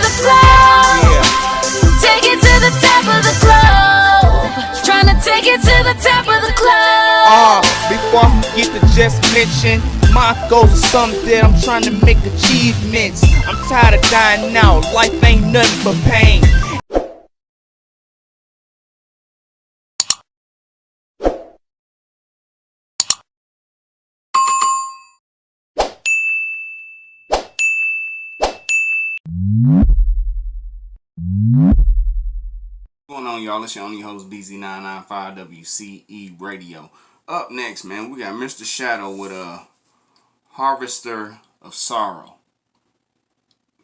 the globe. Take it to the top of the globe. Trying to take it to the top of the globe. Before I forget to just mention, my goals are something that I'm trying to make achievements. I'm tired of dying out, life ain't nothing but pain. What's going on, y'all? It's your only host, BZ995 WCE Radio. Up next, man, we got Mr. Shadow with a Harvester of Sorrow.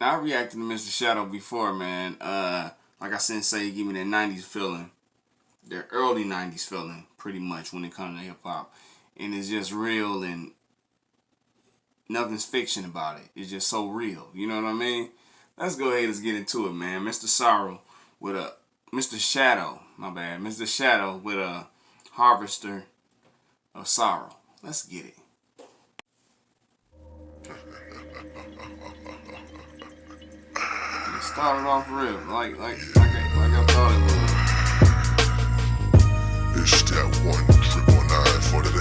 Now, I reacted to Mr. Shadow before, man. Like I said, he gave me that 90s feeling. The early 90s feeling, pretty much, when it comes to hip-hop. And it's just real, and nothing's fiction about it. It's just so real. You know what I mean? Let's go ahead and get into it, man. Mr. Sorrow with a... Mr. Shadow, my bad. Mr. Shadow with a Harvester of Sorrow. Let's get it. It started off real, like I thought it would. It's that 1-999 for that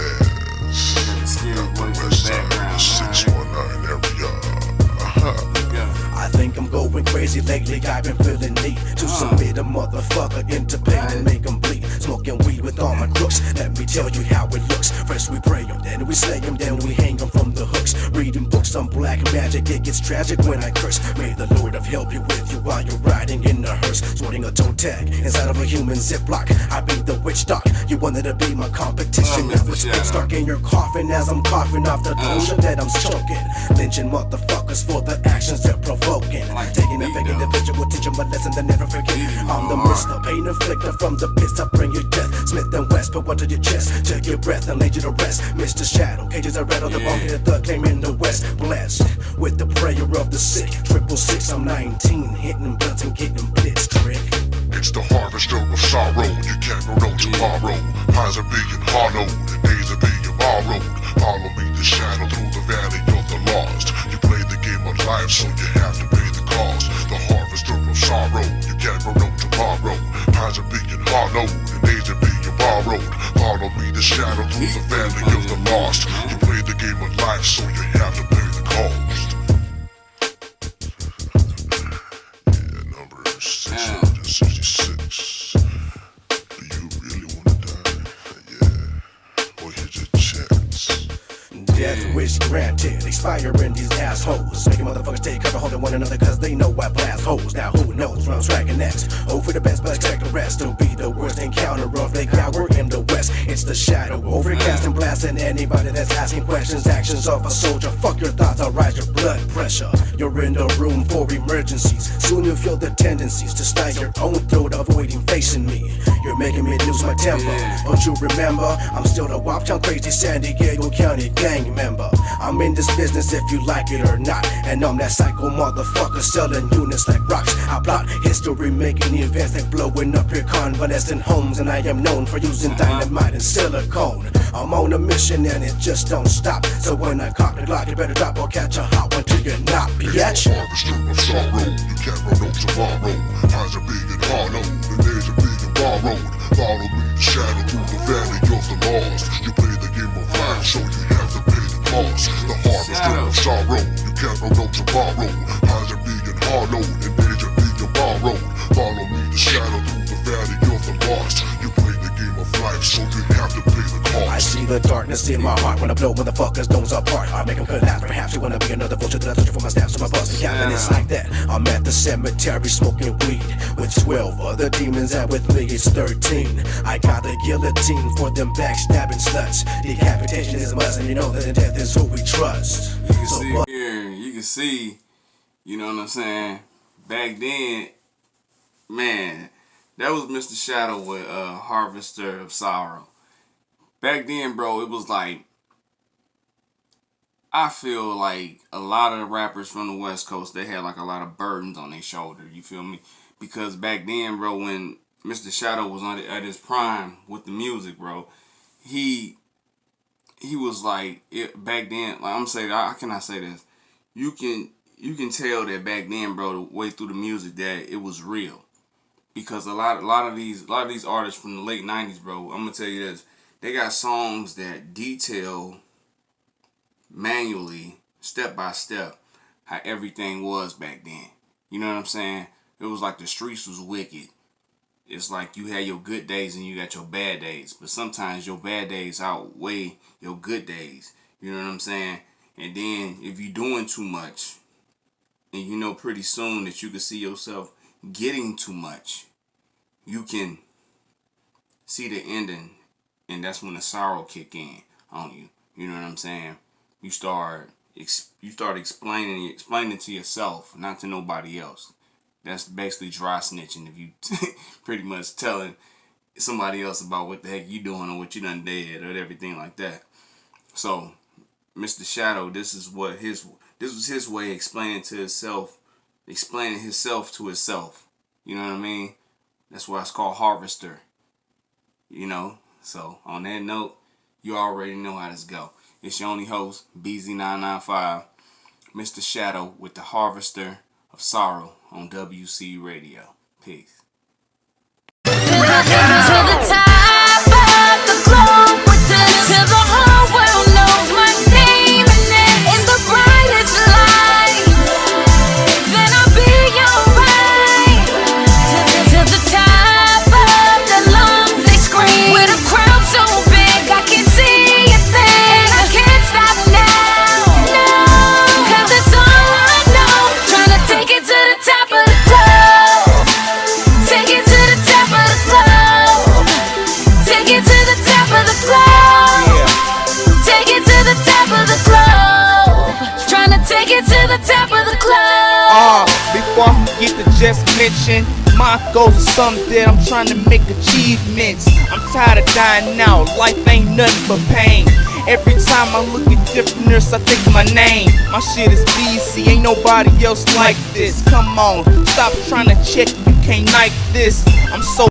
ass. Out the west side, the 619 area. I think I'm going crazy lately, I've been feeling need to submit a motherfucker into pain and make him bleed. Smoking weed with all my crooks, let me tell you how it looks. First we pray him, then we slay him, then we hang him from the hooks. Reading books on black magic, it gets tragic when I curse. May the Lord have help you with you while you're riding in a hearse. Sorting a toe tag inside of a human ziplock. I be the witch doc, you wanted to be my competition. Now it's stuck in your coffin as I'm coughing off the potion that I'm choking. Lynching motherfuckers for the actions they're provoking. Taking a fake individual, teach them a lesson they never forget. I'm the Mr. Pain Inflictor from the pits, I bring you death. Smith and West, put one to your chest. Take your breath and lay you to rest. Mr. Shadow, cages are red on the bone, hit the claim in the West. Blessed with the prayer of the sick. 666, I'm 19, hitting blunts and getting blitz trick. It's the harvester of sorrow, you can't go no tomorrow. Pines are being hollowed, and days are being borrowed. Follow me, the shadow through the valley of the lost. You play the game of life, so you have to pay the cost. The harvester of sorrow, you can't go no tomorrow. Pines are being hollowed, and days are being borrowed. Follow me, the shadow through the valley of the lost. You play the game of life, so you have to pay the cost. Yeah, number 666. Do you really wanna die? Yeah. Or here's your chance. Death wish granted, expiring these assholes. Making motherfuckers take cover, holding one another cause they know I blast holes. Now who knows where I'm striking next? Hope for the best, but expect the rest to be the worst encounter of the hour in the West. It's the shadow, overcast and blasting anybody that's asking questions. Actions of a soldier, fuck your thoughts, I'll rise your blood pressure. You're in the room for emergencies. Soon you'll feel the tendencies to slice your own throat, avoiding facing me. You're making me lose my temper. Don't you remember? I'm still the Waptown crazy San Diego County gang member. I'm in this business if you like it or not. And I'm that psycho motherfucker selling units like rocks. I plot history, making events like blowing up your convalescent homes. And I am known for using dynamite and silicone. I'm on a mission and it just don't stop. So when I cock the Glock, you better drop or catch a hot one till you're not, bitch. Harvester of sorrow, you can't run no tomorrow. Pines are being hollowed, the days are being borrowed. Follow me, the shadow through the valley of the lost. You play the game of life, so you have to pay the cost. The harvester of sorrow, you can't run no tomorrow. Pines are being hollowed, and days are being borrowed. Follow me, the shadow through the valley of the lost. You play the game of life, so you have to pay the cost. I see the darkness in my heart when I blow motherfuckers' domes apart. I make them collapse, perhaps you wanna be another vulture that I touch you for my stab, so my bust the and it's like that. I'm at the cemetery smoking weed with 12 other demons, and with me it's 13. I got the guillotine for them backstabbing sluts. Decapitation is a must, and you know that death is who we trust. You can see here, you can see, you know what I'm saying? Back then, man, that was Mr. Shadow with Harvester of Sorrow. Back then, bro, it was like, I feel like a lot of the rappers from the West Coast, they had like a lot of burdens on their shoulder, you feel me? Because back then, bro, when Mr. Shadow was at his prime with the music, bro, he was like, back then, like I'm saying, how can I say this? You you can tell that back then, bro, the way through the music that it was real. Because a lot of these artists from the late 90s, bro, I'm gonna tell you this, they got songs that detail manually, step by step, how everything was back then. You know what I'm saying? It was like the streets was wicked. It's like you had your good days and you got your bad days. But sometimes your bad days outweigh your good days. You know what I'm saying? And then if you're doing too much, and you know pretty soon that you can see yourself getting too much, you can see the ending, and that's when the sorrow kick in on you. You know what I'm saying? You start explaining to yourself, not to nobody else. That's basically dry snitching, if you pretty much telling somebody else about what the heck you doing or what you done did or everything like that. So Mr. Shadow, this was his way of explaining himself to himself. You know what I mean? That's why it's called Harvester. You know? So on that note, you already know how this go. It's your only host, BZ995, Mr. Shadow with the Harvester of Sorrow on WC Radio. Peace. To the top of the globe, till the whole world knows my name, and then in the brightest light, then I'll be alright. To the top of the lungs they scream, with a crowd so big I can see a thing, and I can't stop now, no, 'cause it's all I know. Trying to take it to the top of the globe, take it to the top of the globe, take it to the top of the globe, take it to the top of the globe, trying to take it to the top of the globe. Before I forget to just mention, my goals are something that I'm trying to make achievements. I'm tired of dying out, life ain't nothing but pain. Every time I look at differentness, I think of my name. My shit is BC, ain't nobody else like this. Come on, stop trying to check, you can't like this. I'm so